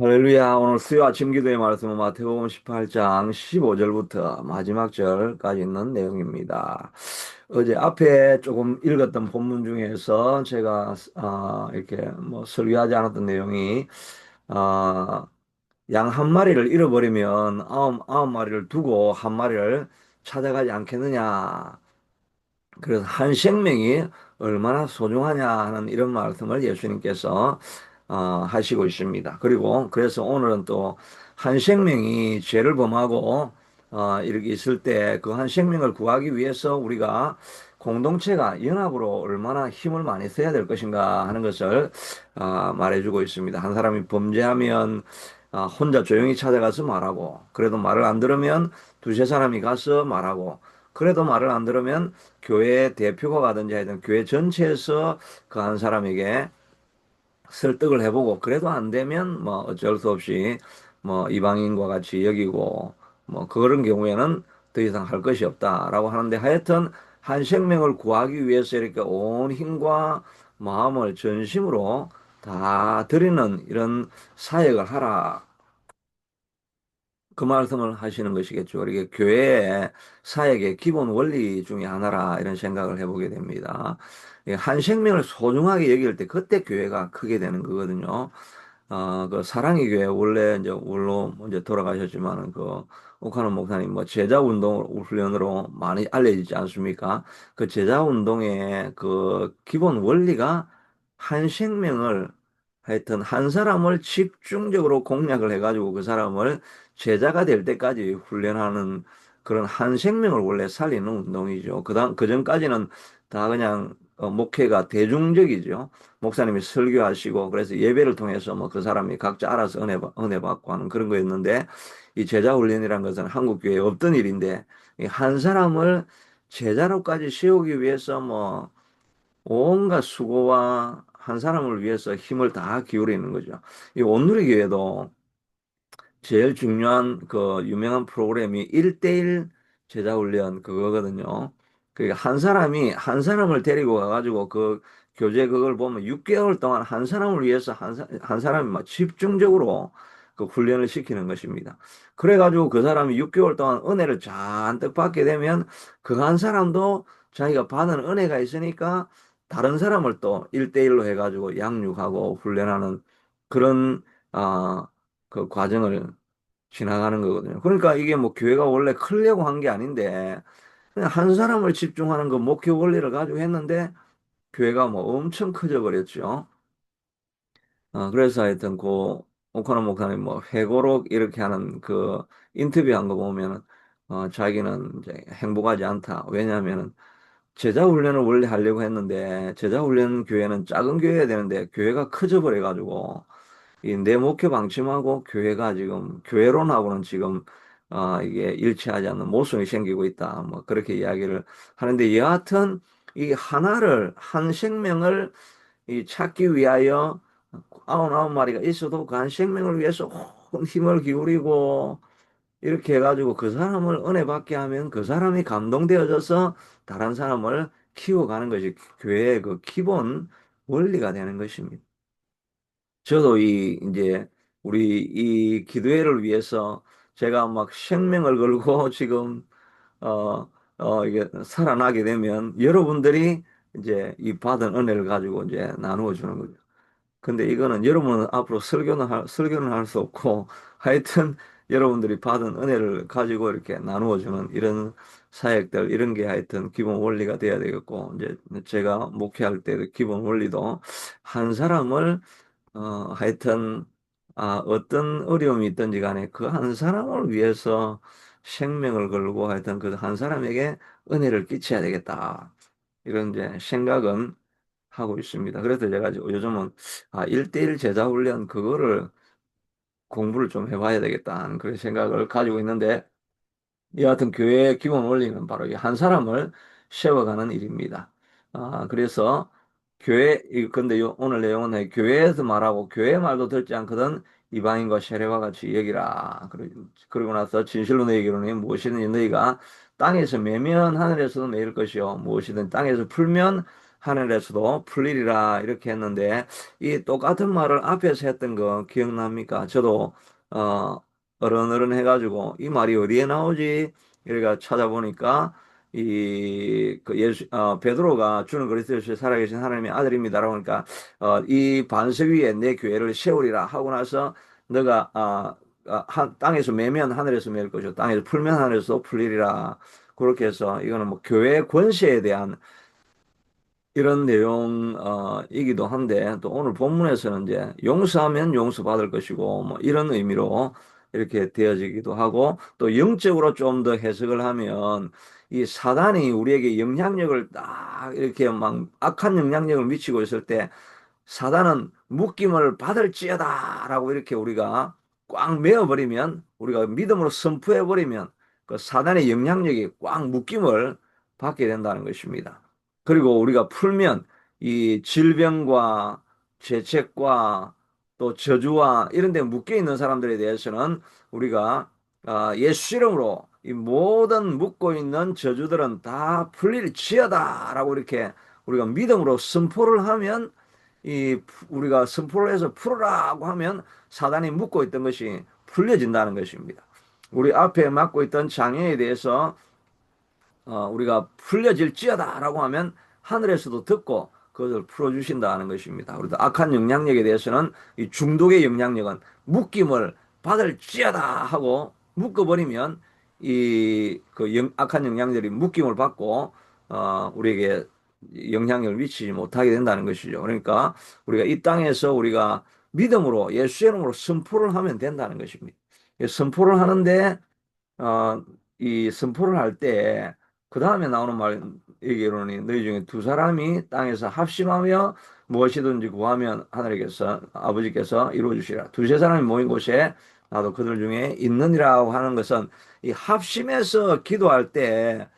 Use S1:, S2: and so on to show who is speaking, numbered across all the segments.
S1: 할렐루야. 오늘 수요 아침 기도의 말씀은 마태복음 18장 15절부터 마지막 절까지 있는 내용입니다. 어제 앞에 조금 읽었던 본문 중에서 제가 이렇게 뭐 설교하지 않았던 내용이 양 한 마리를 잃어버리면 아홉 마리를 두고 한 마리를 찾아가지 않겠느냐. 그래서 한 생명이 얼마나 소중하냐 하는 이런 말씀을 예수님께서 하시고 있습니다. 그리고 그래서 오늘은 또 한 생명이 죄를 범하고 이렇게 있을 때 그 한 생명을 구하기 위해서 우리가 공동체가 연합으로 얼마나 힘을 많이 써야 될 것인가 하는 것을 말해주고 있습니다. 한 사람이 범죄하면 혼자 조용히 찾아가서 말하고, 그래도 말을 안 들으면 두세 사람이 가서 말하고, 그래도 말을 안 들으면 교회 대표가 가든지 하여튼 교회 전체에서 그 한 사람에게 설득을 해보고, 그래도 안 되면 뭐 어쩔 수 없이 뭐 이방인과 같이 여기고, 뭐 그런 경우에는 더 이상 할 것이 없다라고 하는데, 하여튼 한 생명을 구하기 위해서 이렇게 온 힘과 마음을 전심으로 다 드리는 이런 사역을 하라, 그 말씀을 하시는 것이겠죠. 이게 교회의 사역의 기본 원리 중에 하나라, 이런 생각을 해보게 됩니다. 한 생명을 소중하게 여길 때 그때 교회가 크게 되는 거거든요. 그 사랑의 교회 원래 이제 물론 이제 돌아가셨지만은 그 옥하는 목사님 뭐 제자 운동 훈련으로 많이 알려지지 않습니까? 그 제자 운동의 그 기본 원리가 한 생명을, 하여튼 한 사람을 집중적으로 공략을 해가지고 그 사람을 제자가 될 때까지 훈련하는 그런 한 생명을 원래 살리는 운동이죠. 그 전까지는 다 그냥 목회가 대중적이죠. 목사님이 설교하시고 그래서 예배를 통해서 뭐 그 사람이 각자 알아서 은혜 받고 하는 그런 거였는데, 이 제자 훈련이라는 것은 한국 교회에 없던 일인데, 이 한 사람을 제자로까지 세우기 위해서 뭐 온갖 수고와 한 사람을 위해서 힘을 다 기울이는 거죠. 이 온누리 교회도 제일 중요한 그 유명한 프로그램이 1대1 제자훈련 그거거든요. 그러니까 한 사람이 한 사람을 데리고 가가지고 그 교재 그걸 보면 6개월 동안 한 사람을 위해서 한 사람이 막 집중적으로 그 훈련을 시키는 것입니다. 그래가지고 그 사람이 6개월 동안 은혜를 잔뜩 받게 되면 그 한 사람도 자기가 받은 은혜가 있으니까 다른 사람을 또 1대1로 해가지고 양육하고 훈련하는 그런 그 과정을 지나가는 거거든요. 그러니까 이게 뭐 교회가 원래 크려고 한 게 아닌데 그냥 한 사람을 집중하는 그 목표 원리를 가지고 했는데 교회가 뭐 엄청 커져 버렸죠. 그래서 하여튼 그 오코노 목사님 뭐 회고록 이렇게 하는 그 인터뷰한 거 보면은 자기는 이제 행복하지 않다. 왜냐하면은 제자 훈련을 원래 하려고 했는데 제자 훈련 교회는 작은 교회야 되는데 교회가 커져 버려 가지고 이 내 목표 방침하고 교회가 지금 교회론하고는 지금 이게 일치하지 않는 모순이 생기고 있다. 뭐 그렇게 이야기를 하는데, 여하튼 이 하나를 한 생명을 이 찾기 위하여 아흔아홉 마리가 있어도 그 한 생명을 위해서 온 힘을 기울이고 이렇게 해가지고 그 사람을 은혜 받게 하면 그 사람이 감동되어져서 다른 사람을 키워가는 것이 교회의 그 기본 원리가 되는 것입니다. 저도 이제 우리 이 기도회를 위해서 제가 막 생명을 걸고 지금 이게 살아나게 되면 여러분들이 이제 이 받은 은혜를 가지고 이제 나누어 주는 거죠. 근데 이거는 여러분은 앞으로 설교는 할 수 없고, 하여튼 여러분들이 받은 은혜를 가지고 이렇게 나누어 주는 이런 사역들, 이런 게 하여튼 기본 원리가 돼야 되겠고, 이제 제가 목회할 때 기본 원리도 한 사람을 하여튼, 어떤 어려움이 있든지 간에 그 한 사람을 위해서 생명을 걸고 하여튼 그 한 사람에게 은혜를 끼쳐야 되겠다. 이런 이제 생각은 하고 있습니다. 그래서 제가 요즘은 1대1 제자 훈련 그거를 공부를 좀 해봐야 되겠다 하는 그런 생각을 가지고 있는데, 여하튼 교회의 기본 원리는 바로 이 한 사람을 세워가는 일입니다. 그래서 근데 오늘 내용은 교회에서 말하고 교회 말도 듣지 않거든 이방인과 세례와 같이 여기라. 그리고 나서 진실로 너희에게로는 무엇이든지 너희가 땅에서 매면 하늘에서도 매일 것이요 무엇이든 땅에서 풀면 하늘에서도 풀리리라 이렇게 했는데 이 똑같은 말을 앞에서 했던 거 기억납니까? 저도 어 어른어른 해가지고 이 말이 어디에 나오지? 이래가 찾아보니까 이 그 예수 베드로가 주는 그리스도의 살아계신 하나님의 아들입니다라고 하니까 이 반석 위에 내 교회를 세우리라 하고 나서 너가 땅에서 매면 하늘에서 맬 것이요 땅에서 풀면 하늘에서 풀리리라. 그렇게 해서 이거는 뭐 교회 권세에 대한 이런 내용이기도 한데 또 오늘 본문에서는 이제 용서하면 용서받을 것이고 뭐 이런 의미로 이렇게 되어지기도 하고 또 영적으로 좀 더 해석을 하면 이 사단이 우리에게 영향력을 딱 이렇게 막 악한 영향력을 미치고 있을 때 사단은 묶임을 받을지어다라고 이렇게 우리가 꽉 메어버리면 우리가 믿음으로 선포해버리면 그 사단의 영향력이 꽉 묶임을 받게 된다는 것입니다. 그리고 우리가 풀면 이 질병과 죄책과 또 저주와 이런 데 묶여 있는 사람들에 대해서는 우리가 예수 이름으로 이 모든 묶고 있는 저주들은 다 풀릴지어다라고 이렇게 우리가 믿음으로 선포를 하면 이 우리가 선포를 해서 풀으라고 하면 사단이 묶고 있던 것이 풀려진다는 것입니다. 우리 앞에 맡고 있던 장애에 대해서 우리가 풀려질지어다라고 하면 하늘에서도 듣고 그것을 풀어주신다는 것입니다. 우리도 악한 영향력에 대해서는 이 중독의 영향력은 묶임을 받을지어다 하고 묶어버리면 이 그 악한 영향들이 묶임을 받고 우리에게 영향력을 미치지 못하게 된다는 것이죠. 그러니까 우리가 이 땅에서 우리가 믿음으로 예수의 이름으로 선포를 하면 된다는 것입니다. 선포를 하는데 이 선포를 할 때, 그 다음에 나오는 말, 얘기로는 너희 중에 두 사람이 땅에서 합심하며 무엇이든지 구하면 하늘에게서, 아버지께서 이루어주시라. 두세 사람이 모인 곳에 나도 그들 중에 있느니라고 하는 것은 이 합심해서 기도할 때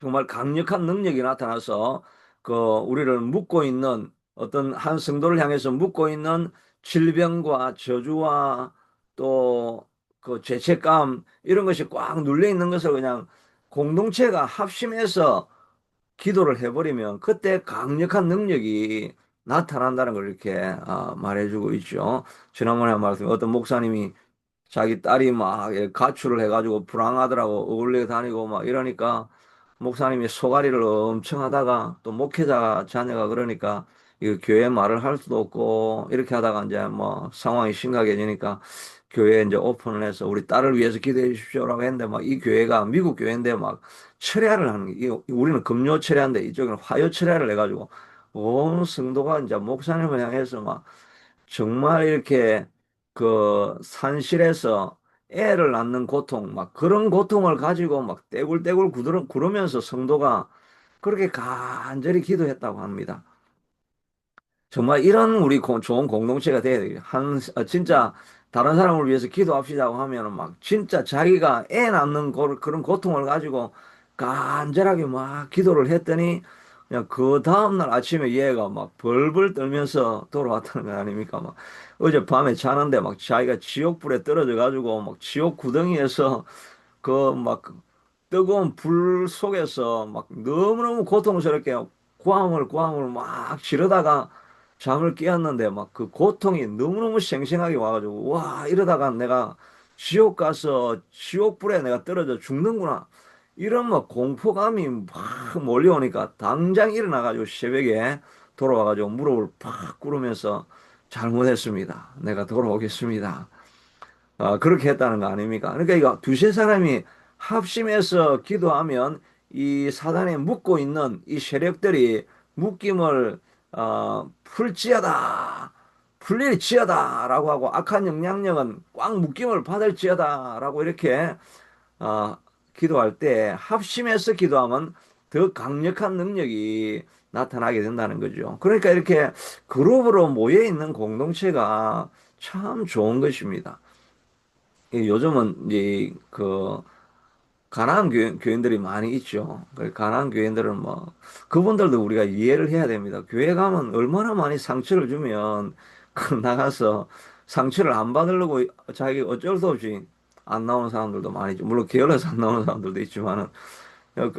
S1: 정말 강력한 능력이 나타나서 그 우리를 묶고 있는 어떤 한 성도를 향해서 묶고 있는 질병과 저주와 또 그 죄책감 이런 것이 꽉 눌려 있는 것을 그냥 공동체가 합심해서 기도를 해버리면 그때 강력한 능력이 나타난다는 걸 이렇게 말해주고 있죠. 지난번에 말씀 어떤 목사님이 자기 딸이 막 가출을 해가지고 불황하더라고 어울려 다니고 막 이러니까 목사님이 소가리를 엄청 하다가 또 목회자 자녀가 그러니까 이거 교회 말을 할 수도 없고 이렇게 하다가 이제 뭐 상황이 심각해지니까 교회에 이제 오픈을 해서 우리 딸을 위해서 기도해 주십시오라고 했는데 막 이 교회가 미국 교회인데 막 철야를 하는 게 우리는 금요 철야인데 이쪽은 화요 철야를 해가지고 온 성도가 이제 목사님을 향해서 막 정말 이렇게 그 산실에서 애를 낳는 고통, 막 그런 고통을 가지고 막 떼굴떼굴 구르면서 성도가 그렇게 간절히 기도했다고 합니다. 정말 이런 우리 좋은 공동체가 돼야 돼요. 진짜 다른 사람을 위해서 기도합시다고 하면은 막 진짜 자기가 애 낳는 그런 고통을 가지고 간절하게 막 기도를 했더니 그냥 그 다음날 아침에 얘가 막 벌벌 떨면서 돌아왔다는 거 아닙니까? 막 어젯밤에 자는데 막 자기가 지옥불에 떨어져 가지고 막 지옥 구덩이에서 그 막 뜨거운 불 속에서 막 너무너무 고통스럽게 고함을 막 지르다가 잠을 깨었는데 막 그 고통이 너무너무 생생하게 와가지고 와 이러다가 내가 지옥 가서 지옥불에 내가 떨어져 죽는구나 이런 막 공포감이 막 몰려오니까 당장 일어나가지고 새벽에 돌아와가지고 무릎을 팍 꿇으면서 잘못했습니다. 내가 돌아오겠습니다. 그렇게 했다는 거 아닙니까? 그러니까 이거 두세 사람이 합심해서 기도하면 이 사단에 묶고 있는 이 세력들이 묶임을 풀지어다, 풀릴지어다라고 하고 악한 영향력은 꽉 묶임을 받을지어다라고 이렇게 어, 기도할 때 합심해서 기도하면 더 강력한 능력이 나타나게 된다는 거죠. 그러니까 이렇게 그룹으로 모여 있는 공동체가 참 좋은 것입니다. 요즘은 이제 그 가난한 교인들이 많이 있죠. 그 가난한 교인들은 뭐 그분들도 우리가 이해를 해야 됩니다. 교회 가면 얼마나 많이 상처를 주면 그 나가서 상처를 안 받으려고 자기 어쩔 수 없이 안 나오는 사람들도 많이 있죠. 물론 게을러서 안 나오는 사람들도 있지만은 그,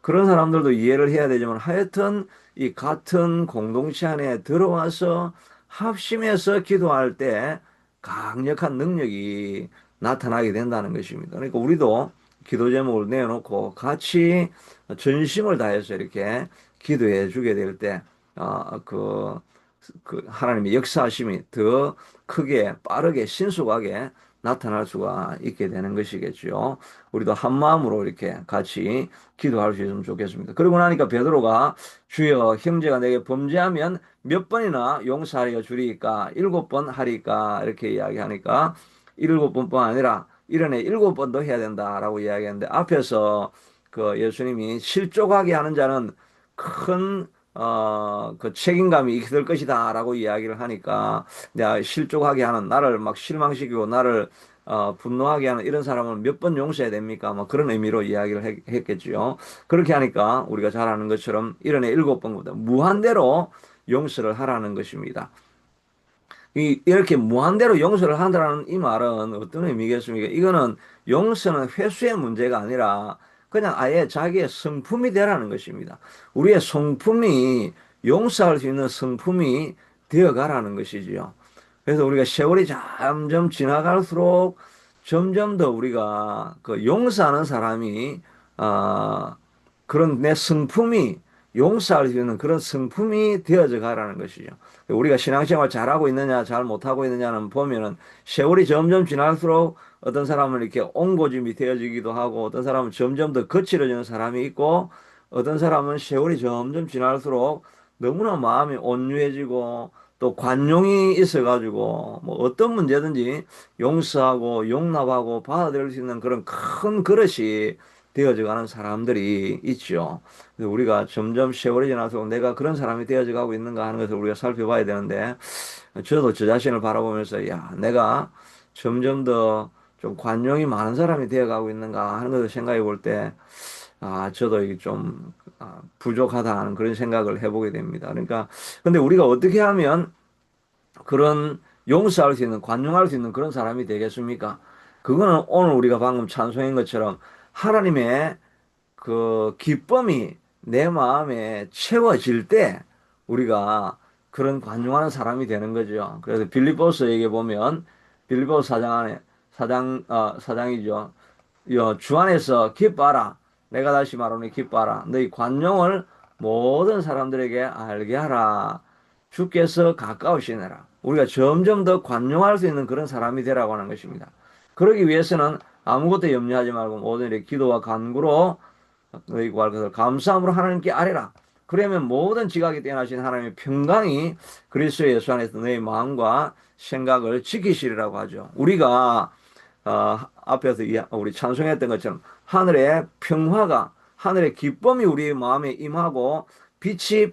S1: 그런 사람들도 이해를 해야 되지만 하여튼 이 같은 공동체 안에 들어와서 합심해서 기도할 때 강력한 능력이 나타나게 된다는 것입니다. 그러니까 우리도 기도 제목을 내놓고 같이 전심을 다해서 이렇게 기도해 주게 될 때, 아, 그 하나님의 역사하심이 더 크게 빠르게 신속하게 나타날 수가 있게 되는 것이겠죠. 우리도 한 마음으로 이렇게 같이 기도할 수 있으면 좋겠습니다. 그러고 나니까 베드로가 주여 형제가 내게 범죄하면 몇 번이나 용서하리가 주리까 7번 하리까 이렇게 이야기하니까 7번뿐 아니라 이런에 7번도 해야 된다라고 이야기했는데 앞에서 그 예수님이 실족하게 하는 자는 큰 그 책임감이 있을 것이다라고 이야기를 하니까 내가 실족하게 하는 나를 막 실망시키고 나를 분노하게 하는 이런 사람을 몇 번 용서해야 됩니까? 뭐 그런 의미로 이야기를 했겠지요. 그렇게 하니까 우리가 잘 아는 것처럼 이런에 7번보다 무한대로 용서를 하라는 것입니다. 이렇게 무한대로 용서를 한다는 이 말은 어떤 의미겠습니까? 이거는 용서는 회수의 문제가 아니라 그냥 아예 자기의 성품이 되라는 것입니다. 우리의 성품이 용서할 수 있는 성품이 되어 가라는 것이지요. 그래서 우리가 세월이 점점 지나갈수록 점점 더 우리가 그 용서하는 사람이 아 그런 내 성품이 용서할 수 있는 그런 성품이 되어져 가라는 것이죠. 우리가 신앙생활 잘하고 있느냐, 잘 못하고 있느냐는 보면은 세월이 점점 지날수록 어떤 사람은 이렇게 옹고짐이 되어지기도 하고 어떤 사람은 점점 더 거칠어지는 사람이 있고 어떤 사람은 세월이 점점 지날수록 너무나 마음이 온유해지고 또 관용이 있어가지고 뭐 어떤 문제든지 용서하고 용납하고 받아들일 수 있는 그런 큰 그릇이 되어져 가는 사람들이 있죠. 그래서 우리가 점점 세월이 지나서 내가 그런 사람이 되어져 가고 있는가 하는 것을 우리가 살펴봐야 되는데 저도 저 자신을 바라보면서 야, 내가 점점 더 좀 관용이 많은 사람이 되어 가고 있는가 하는 것을 생각해 볼 때 저도 이게 좀 부족하다 하는 그런 생각을 해보게 됩니다. 그러니까 근데 우리가 어떻게 하면 그런 용서할 수 있는, 관용할 수 있는 그런 사람이 되겠습니까? 그거는 오늘 우리가 방금 찬송한 것처럼 하나님의 그 기쁨이 내 마음에 채워질 때 우리가 그런 관용하는 사람이 되는 거죠. 그래서 빌립보서에게 보면 빌립보서 사장 안에 사장이죠. 주 안에서 기뻐하라. 내가 다시 말하노니 기뻐하라. 너희 관용을 모든 사람들에게 알게 하라. 주께서 가까우시느라. 우리가 점점 더 관용할 수 있는 그런 사람이 되라고 하는 것입니다. 그러기 위해서는 아무것도 염려하지 말고 모든 일에 기도와 간구로 너희 구할 것을 감사함으로 하나님께 아뢰라. 그러면 모든 지각이 뛰어나신 하나님의 평강이 그리스도 예수 안에서 너희 마음과 생각을 지키시리라고 하죠. 우리가 앞에서 우리 찬송했던 것처럼 하늘의 평화가 하늘의 기쁨이 우리 마음에 임하고 빛이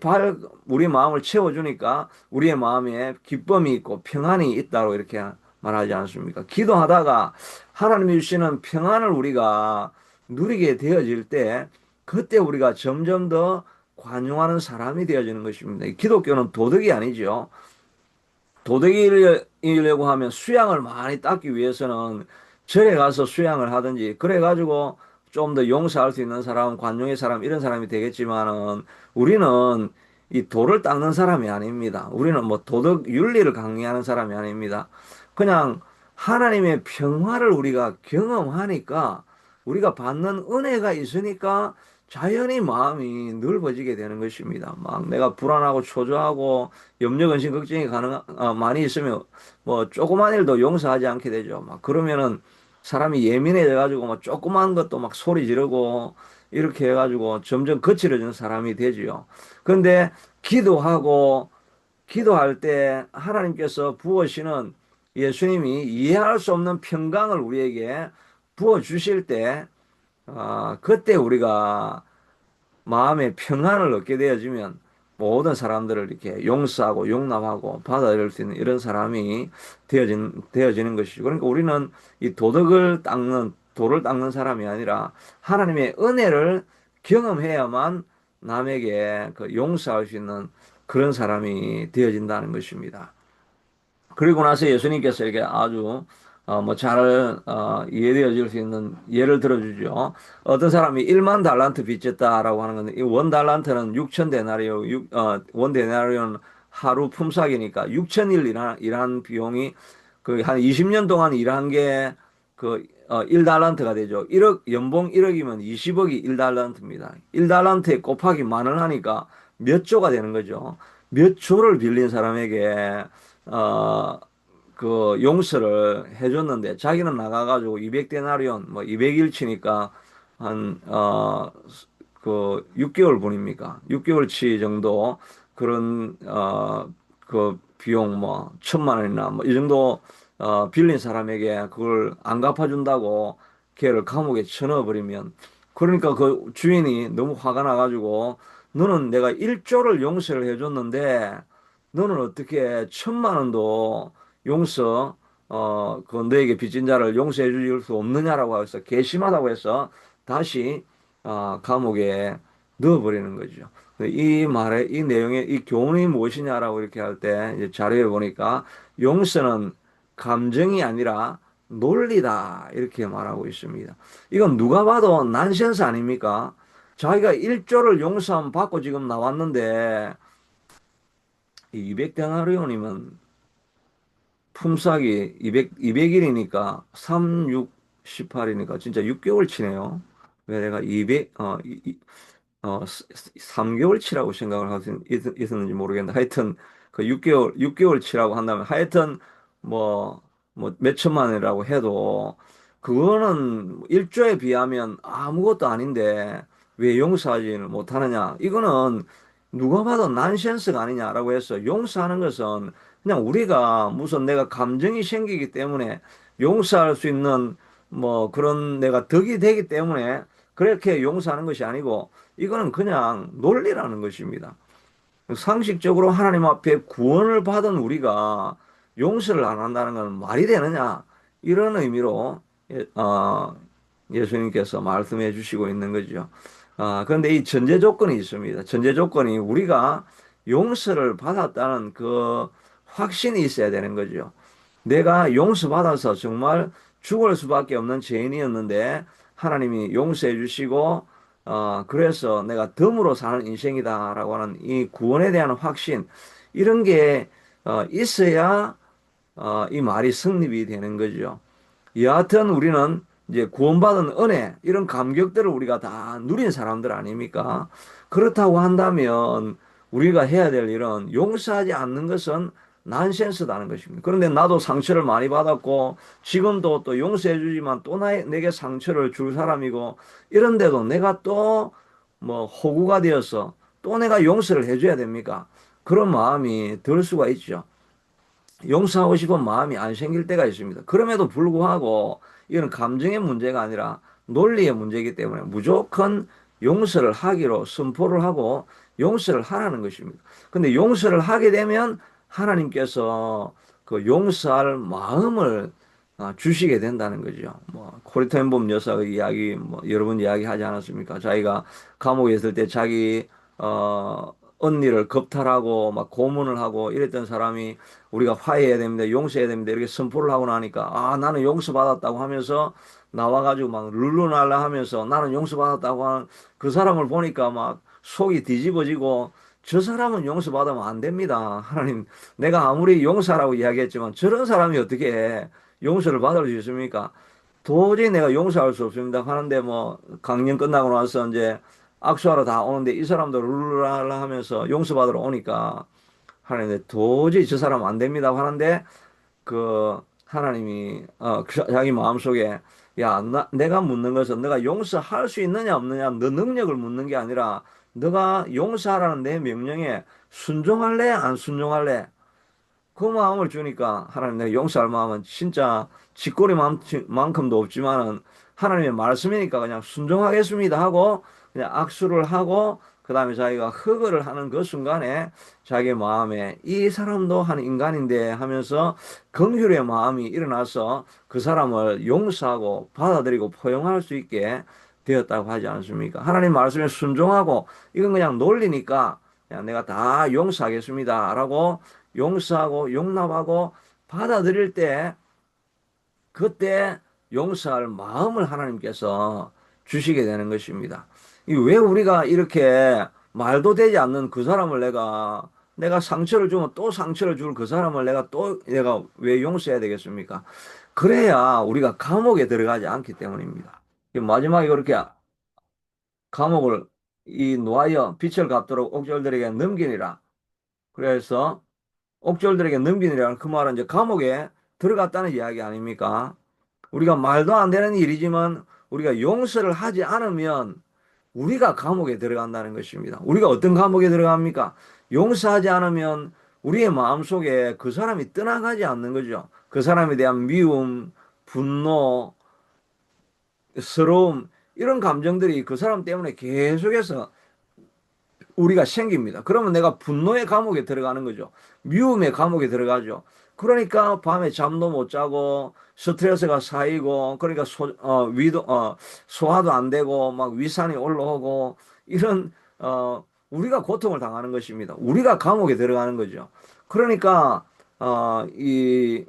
S1: 우리 마음을 채워주니까 우리의 마음에 기쁨이 있고 평안이 있다고 이렇게 말하지 않습니까? 기도하다가 하나님이 주시는 평안을 우리가 누리게 되어질 때 그때 우리가 점점 더 관용하는 사람이 되어지는 것입니다. 기독교는 도덕이 아니죠. 도덕이려고 하면 수양을 많이 닦기 위해서는 절에 가서 수양을 하든지 그래가지고 좀 더 용서할 수 있는 사람, 관용의 사람 이런 사람이 되겠지만은 우리는 이 도를 닦는 사람이 아닙니다. 우리는 뭐 도덕 윤리를 강요하는 사람이 아닙니다. 그냥 하나님의 평화를 우리가 경험하니까 우리가 받는 은혜가 있으니까 자연히 마음이 넓어지게 되는 것입니다. 막 내가 불안하고 초조하고 염려, 근심, 걱정이 많이 있으면 뭐 조그만 일도 용서하지 않게 되죠. 막 그러면은 사람이 예민해져 가지고 막 조그만 것도 막 소리 지르고 이렇게 해가지고 점점 거칠어지는 사람이 되지요. 그런데 기도할 때 하나님께서 부어시는 예수님이 이해할 수 없는 평강을 우리에게 부어 주실 때 그때 우리가 마음의 평안을 얻게 되어지면 모든 사람들을 이렇게 용서하고 용납하고 받아들일 수 있는 이런 사람이 되어지는 것이죠. 그러니까 우리는 이 도를 닦는 사람이 아니라 하나님의 은혜를 경험해야만 남에게 그 용서할 수 있는 그런 사람이 되어진다는 것입니다. 그리고 나서 예수님께서 이렇게 아주 뭐 잘, 이해되어질 수 있는 예를 들어주죠. 어떤 사람이 1만 달란트 빚졌다라고 하는 건데, 이 원 달란트는 6천 데나리오, 원 데나리오는 하루 품삯이니까 6천일 일한 비용이 그 한 20년 동안 일한 게 그, 1달란트가 되죠. 1억, 연봉 1억이면 20억이 1달란트입니다. 1달란트에 곱하기 만을 하니까 몇 조가 되는 거죠. 몇 조를 빌린 사람에게, 어, 그 용서를 해줬는데 자기는 나가가지고 200데나리온 뭐 200일치니까 한 그 6개월 분입니까? 6개월치 정도 그런 그 비용 뭐 1,000만 원이나 뭐 이 정도 빌린 사람에게 그걸 안 갚아준다고 걔를 감옥에 쳐넣어버리면 그러니까 그 주인이 너무 화가 나가지고 너는 내가 1조를 용서를 해줬는데 너는 어떻게 1,000만 원도 용서, 그 너에게 빚진 자를 용서해 줄 수 없느냐라고 해서 괘씸하다고 해서 다시, 감옥에 넣어버리는 거죠. 이 말에, 이 내용의 이 교훈이 무엇이냐라고 이렇게 할 때 이제 자료에 보니까 용서는 감정이 아니라 논리다. 이렇게 말하고 있습니다. 이건 누가 봐도 난센스 아닙니까? 자기가 1조를 용서함 받고 지금 나왔는데, 이 200데나리온이면 품삯이 200일이니까 3, 6, 18이니까 진짜 6개월 치네요. 왜 내가 3개월 치라고 생각을 하고 있었는지 모르겠는데 하여튼 그 6개월 치라고 한다면 하여튼 뭐, 뭐 몇천만 원이라고 해도 그거는 1조에 비하면 아무것도 아닌데 왜 용서하지를 못하느냐. 이거는 누가 봐도 난센스가 아니냐라고 해서 용서하는 것은 그냥 우리가 무슨 내가 감정이 생기기 때문에 용서할 수 있는 뭐 그런 내가 덕이 되기 때문에 그렇게 용서하는 것이 아니고 이거는 그냥 논리라는 것입니다. 상식적으로 하나님 앞에 구원을 받은 우리가 용서를 안 한다는 건 말이 되느냐? 이런 의미로 예수님께서 말씀해 주시고 있는 거죠. 그런데 이 전제 조건이 있습니다. 전제 조건이 우리가 용서를 받았다는 그 확신이 있어야 되는 거죠. 내가 용서받아서 정말 죽을 수밖에 없는 죄인이었는데 하나님이 용서해 주시고 그래서 내가 덤으로 사는 인생이다라고 하는 이 구원에 대한 확신 이런 게 있어야 이 말이 성립이 되는 거죠. 여하튼 우리는 이제 구원받은 은혜, 이런 감격들을 우리가 다 누린 사람들 아닙니까? 그렇다고 한다면 우리가 해야 될 일은 용서하지 않는 것은 난센스다는 것입니다. 그런데 나도 상처를 많이 받았고 지금도 또 용서해 주지만 또 내게 상처를 줄 사람이고 이런데도 내가 또 뭐 호구가 되어서 또 내가 용서를 해줘야 됩니까? 그런 마음이 들 수가 있죠. 용서하고 싶은 마음이 안 생길 때가 있습니다. 그럼에도 불구하고 이건 감정의 문제가 아니라 논리의 문제이기 때문에 무조건 용서를 하기로 선포를 하고 용서를 하라는 것입니다. 근데 용서를 하게 되면 하나님께서 그 용서할 마음을 주시게 된다는 거죠. 뭐 코리텐범 여사의 이야기 뭐 여러 번 이야기하지 않았습니까? 자기가 감옥에 있을 때 자기 언니를 겁탈하고 막 고문을 하고 이랬던 사람이 우리가 화해해야 됩니다. 용서해야 됩니다. 이렇게 선포를 하고 나니까 나는 용서받았다고 하면서 나와가지고 막 룰루랄라 하면서 나는 용서받았다고 하는 그 사람을 보니까 막 속이 뒤집어지고 저 사람은 용서받으면 안 됩니다. 하나님, 내가 아무리 용서라고 이야기했지만 저런 사람이 어떻게 용서를 받을 수 있습니까? 도저히 내가 용서할 수 없습니다. 하는데 뭐 강연 끝나고 나서 이제 악수하러 다 오는데 이 사람도 룰루랄라 하면서 용서받으러 오니까 하나님 도저히 저 사람 안 됩니다 하는데 그 하나님이 자기 마음속에 야, 내가 묻는 것은 너가 용서할 수 있느냐 없느냐 너 능력을 묻는 게 아니라 너가 용서하라는 내 명령에 순종할래 안 순종할래 그 마음을 주니까 하나님 내가 용서할 마음은 진짜 쥐꼬리만큼도 없지만은 하나님의 말씀이니까 그냥 순종하겠습니다 하고 그냥 악수를 하고 그다음에 자기가 허그를 하는 그 순간에 자기 마음에 이 사람도 한 인간인데 하면서 긍휼의 마음이 일어나서 그 사람을 용서하고 받아들이고 포용할 수 있게 되었다고 하지 않습니까? 하나님 말씀에 순종하고 이건 그냥 논리니까 그냥 내가 다 용서하겠습니다라고 용서하고 용납하고 받아들일 때 그때 용서할 마음을 하나님께서 주시게 되는 것입니다. 왜 우리가 이렇게 말도 되지 않는 그 사람을 내가 상처를 주면 또 상처를 줄 그 사람을 내가 왜 용서해야 되겠습니까? 그래야 우리가 감옥에 들어가지 않기 때문입니다. 마지막에 그렇게 감옥을 놓아여 빛을 갚도록 옥졸들에게 넘기니라. 그래서 옥졸들에게 넘기니라 그 말은 이제 감옥에 들어갔다는 이야기 아닙니까? 우리가 말도 안 되는 일이지만 우리가 용서를 하지 않으면 우리가 감옥에 들어간다는 것입니다. 우리가 어떤 감옥에 들어갑니까? 용서하지 않으면 우리의 마음속에 그 사람이 떠나가지 않는 거죠. 그 사람에 대한 미움, 분노, 서러움, 이런 감정들이 그 사람 때문에 계속해서 우리가 생깁니다. 그러면 내가 분노의 감옥에 들어가는 거죠. 미움의 감옥에 들어가죠. 그러니까 밤에 잠도 못 자고 스트레스가 쌓이고 그러니까 소화도 안 되고 막 위산이 올라오고 이런 우리가 고통을 당하는 것입니다. 우리가 감옥에 들어가는 거죠. 그러니까 이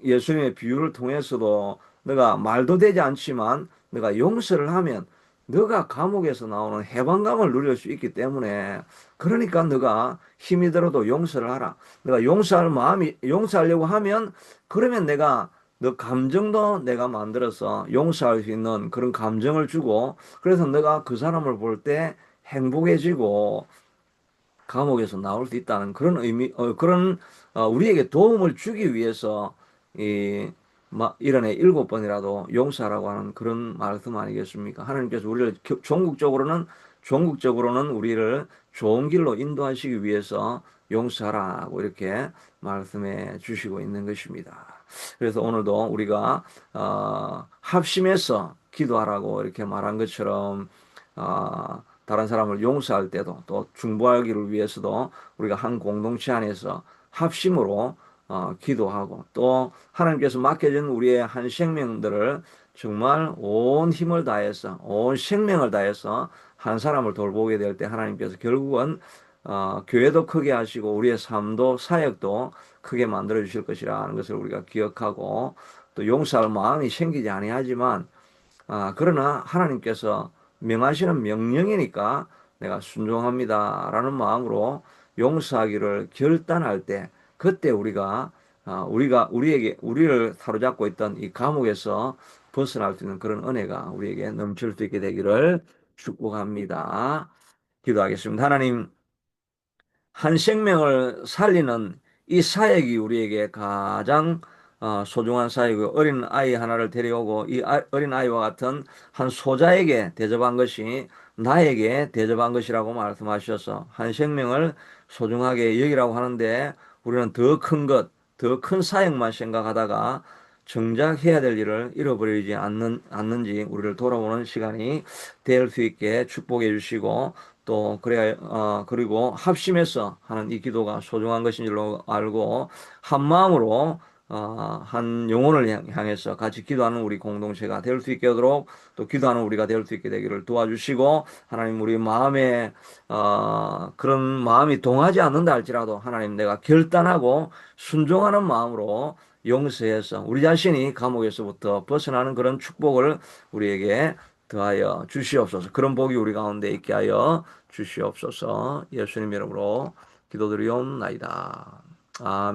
S1: 예수님의 비유를 통해서도 내가 말도 되지 않지만 내가 용서를 하면 너가 감옥에서 나오는 해방감을 누릴 수 있기 때문에 그러니까 너가 힘이 들어도 용서를 하라. 내가 용서하려고 하면 그러면 내가 너 감정도 내가 만들어서 용서할 수 있는 그런 감정을 주고 그래서 너가 그 사람을 볼 때 행복해지고 감옥에서 나올 수 있다는 그런 우리에게 도움을 주기 위해서 이 일년에 7번이라도 용서하라고 하는 그런 말씀 아니겠습니까? 하나님께서 우리를 종국적으로는 우리를 좋은 길로 인도하시기 위해서 용서하라고 이렇게 말씀해 주시고 있는 것입니다. 그래서 오늘도 우리가 합심해서 기도하라고 이렇게 말한 것처럼 다른 사람을 용서할 때도 또 중보하기를 위해서도 우리가 한 공동체 안에서 합심으로 기도하고 또 하나님께서 맡겨진 우리의 한 생명들을 정말 온 힘을 다해서 온 생명을 다해서 한 사람을 돌보게 될 때 하나님께서 결국은 교회도 크게 하시고 우리의 삶도 사역도 크게 만들어 주실 것이라는 것을 우리가 기억하고 또 용서할 마음이 생기지 아니하지만 그러나 하나님께서 명하시는 명령이니까 내가 순종합니다라는 마음으로 용서하기를 결단할 때 그때 우리를 사로잡고 있던 이 감옥에서 벗어날 수 있는 그런 은혜가 우리에게 넘칠 수 있게 되기를 축복합니다. 기도하겠습니다. 하나님, 한 생명을 살리는 이 사역이 우리에게 가장 소중한 사역이고 어린 아이 하나를 데려오고 이 어린 아이와 같은 한 소자에게 대접한 것이 나에게 대접한 것이라고 말씀하셔서 한 생명을 소중하게 여기라고 하는데 우리는 더 큰 것, 더 큰 사역만 생각하다가 정작 해야 될 일을 잃어버리지 않는지 우리를 돌아보는 시간이 될 수 있게 축복해 주시고 또 그래야 그리고 합심해서 하는 이 기도가 소중한 것인 줄로 알고 한 마음으로 한 영혼을 향해서 같이 기도하는 우리 공동체가 될 수 있게 하도록 또 기도하는 우리가 될 수 있게 되기를 도와주시고 하나님 우리 마음에 그런 마음이 동하지 않는다 할지라도 하나님 내가 결단하고 순종하는 마음으로 용서해서 우리 자신이 감옥에서부터 벗어나는 그런 축복을 우리에게 더하여 주시옵소서. 그런 복이 우리 가운데 있게 하여 주시옵소서. 예수님 이름으로 기도드리옵나이다. 아멘.